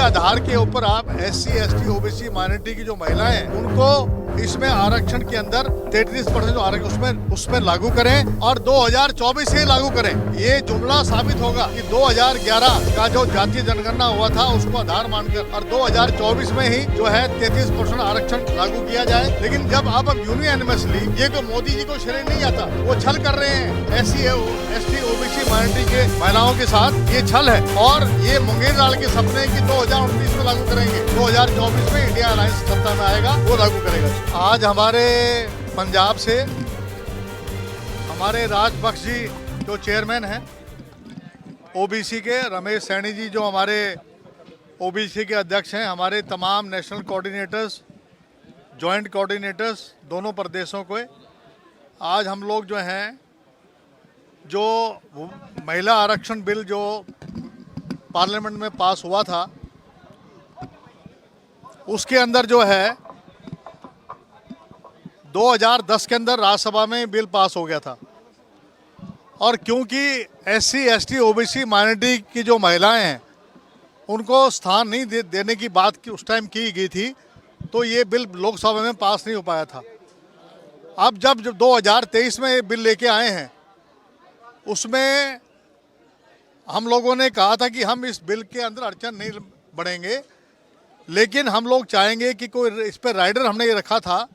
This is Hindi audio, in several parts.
आधार के ऊपर आप SC, ST, OBC माइनॉरिटी की जो महिलाएं हैं उनको इसमें आरक्षण के अंदर 33% जो आरक्षण उसमें लागू करें और 2024 से ही लागू करें। ये जुमला साबित होगा कि 2011 का जो जातीय जनगणना हुआ था उसको आधार मानकर और 2024 में ही जो है 33% आरक्षण लागू किया जाए। लेकिन जब अब यूनियनमसली ये तो मोदी जी को श्रेय नहीं आता, वो छल कर रहे हैं SC, ST, OBC माइनॉरिटी के महिलाओं के साथ। ये छल है और ये मुंगेर लाल के सपने की 2029 में लागू करेंगे, 2024 में इंडिया अलायंस सत्ता में आएगा, वो लागू करेगा। आज हमारे पंजाब से हमारे राजपक्ष जी जो चेयरमैन हैं OBC के, रमेश सैनी जी जो हमारे OBC के अध्यक्ष हैं, हमारे तमाम नेशनल कोऑर्डिनेटर्स, जॉइंट कोऑर्डिनेटर्स दोनों प्रदेशों को, आज हम लोग जो हैं जो महिला आरक्षण बिल जो पार्लियामेंट में पास हुआ था उसके अंदर जो है 2010 के अंदर राज्यसभा में बिल पास हो गया था और क्योंकि SC, ST, OBC माइनॉरिटी की जो महिलाएं हैं उनको स्थान नहीं देने की बात उस टाइम की गई थी, तो ये बिल लोकसभा में पास नहीं हो पाया था। अब जब 2023 में ये बिल लेके आए हैं उसमें हम लोगों ने कहा था कि हम इस बिल के अंदर अड़चन नहीं बढ़ेंगे, लेकिन हम लोग चाहेंगे कि कोई इस पर राइडर हमने ये रखा था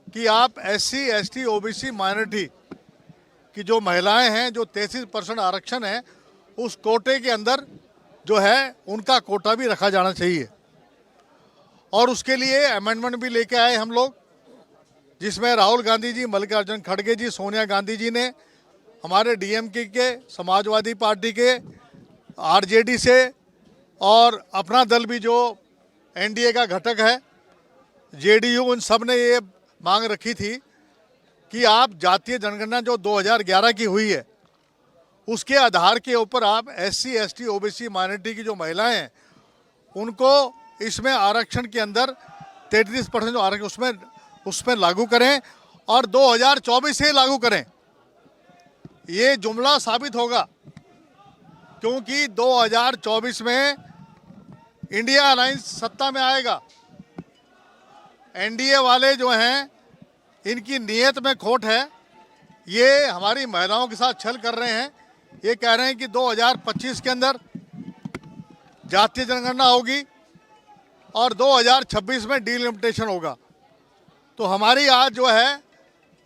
कि आप SC, ST, OBC माइनॉरिटी की जो महिलाएं हैं जो 33% आरक्षण है उस कोटे के अंदर जो है उनका कोटा भी रखा जाना चाहिए। और उसके लिए अमेंडमेंट भी लेके आए हम लोग, जिसमें राहुल गांधी जी, मल्लिकार्जुन खड़गे जी, सोनिया गांधी जी ने, हमारे DMK के, समाजवादी पार्टी के, RJD से और अपना दल भी जो NDA का घटक है JDU, उन सब ने ये मांग रखी थी कि आप जातीय जनगणना जो 2011 की हुई है उसके आधार के ऊपर आप SC, ST, OBC माइनॉरिटी की जो महिलाएं हैं उनको इसमें आरक्षण के अंदर 33% जो आरक्षण उसमें लागू करें और 2024 से लागू करें। ये जुमला साबित होगा क्योंकि 2024 में इंडिया अलायंस सत्ता में आएगा। NDA वाले जो हैं इनकी नीयत में खोट है, ये हमारी महिलाओं के साथ छल कर रहे हैं। ये कह रहे हैं कि 2025 के अंदर जातीय जनगणना होगी और 2026 में डिलिमिटेशन होगा। तो हमारी आज जो है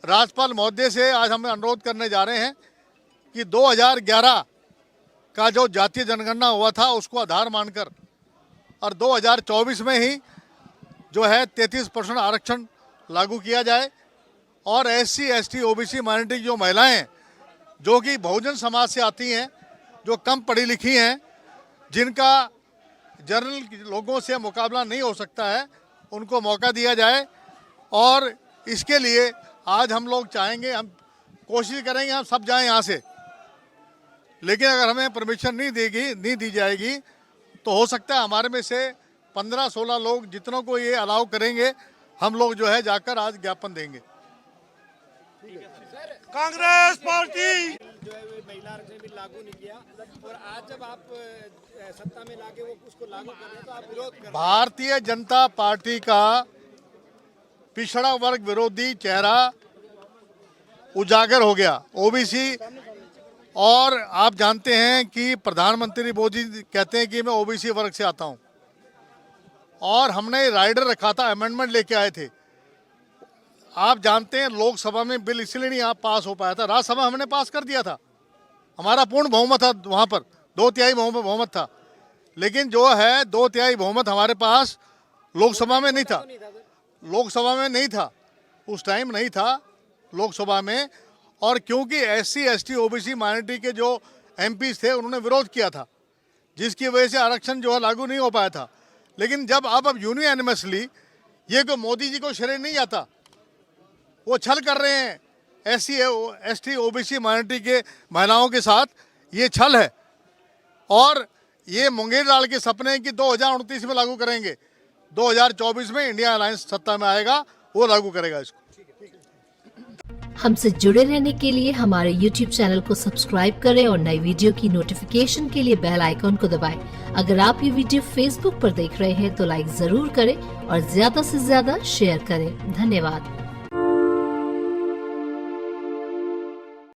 राज्यपाल महोदय से आज हम अनुरोध करने जा रहे हैं कि 2011 का जो जातीय जनगणना हुआ था उसको आधार मानकर और 2024 में ही जो है 33% आरक्षण लागू किया जाए और SC, ST, OBC माइनॉरिटी की जो महिलाएं हैं जो कि बहुजन समाज से आती हैं, जो कम पढ़ी लिखी हैं, जिनका जनरल लोगों से मुकाबला नहीं हो सकता है, उनको मौका दिया जाए। और इसके लिए आज हम लोग चाहेंगे, हम कोशिश करेंगे हम सब जाएं यहाँ से, लेकिन अगर हमें परमिशन नहीं दी जाएगी तो हो सकता है हमारे में से 15-16 लोग जितनों को ये अलाउ करेंगे हम लोग जो है जाकर आज ज्ञापन देंगे। कांग्रेस पार्टी जो है महिला आरक्षण भी लागू नहीं किया और आज जब आप सत्ता में लाके वो उसको लागू कर रहे हैं तो आप विरोध कर रहे हैं। भारतीय जनता पार्टी का पिछड़ा वर्ग विरोधी चेहरा उजागर हो गया। OBC, और आप जानते हैं कि प्रधानमंत्री मोदी कहते हैं कि मैं OBC वर्ग से आता हूं और हमने राइडर रखा था, अमेंडमेंट लेके आए थे। आप जानते हैं लोकसभा में बिल इसलिए नहीं आप पास हो पाया था, राज्यसभा हमने पास कर दिया था, हमारा पूर्ण बहुमत था, वहाँ पर 2/3 बहुमत था, लेकिन जो है 2/3 बहुमत हमारे पास लोकसभा में नहीं था, लोकसभा में नहीं था, उस टाइम नहीं था लोकसभा में। और क्योंकि SC, ST, OBC माइनॉरिटी के जो MPs थे उन्होंने विरोध किया था, जिसकी वजह से आरक्षण जो है लागू नहीं हो पाया था। लेकिन जब अब यूनियनमसली ये को मोदी जी को श्रेय नहीं आता, वो छल कर रहे हैं SC, ST, OBC माइनॉरिटी के महिलाओं के साथ, ये छल है और ये मुंगेर लाल के सपने की 2029 में लागू करेंगे, 2024 में इंडिया अलायंस सत्ता में आएगा, वो लागू करेगा इसको। हमसे जुड़े रहने के लिए हमारे YouTube चैनल को सब्सक्राइब करें और नई वीडियो की नोटिफिकेशन के लिए बेल आइकॉन को दबाएं। अगर आप ये वीडियो Facebook पर देख रहे हैं तो लाइक जरूर करें और ज्यादा से ज्यादा शेयर करें। धन्यवाद।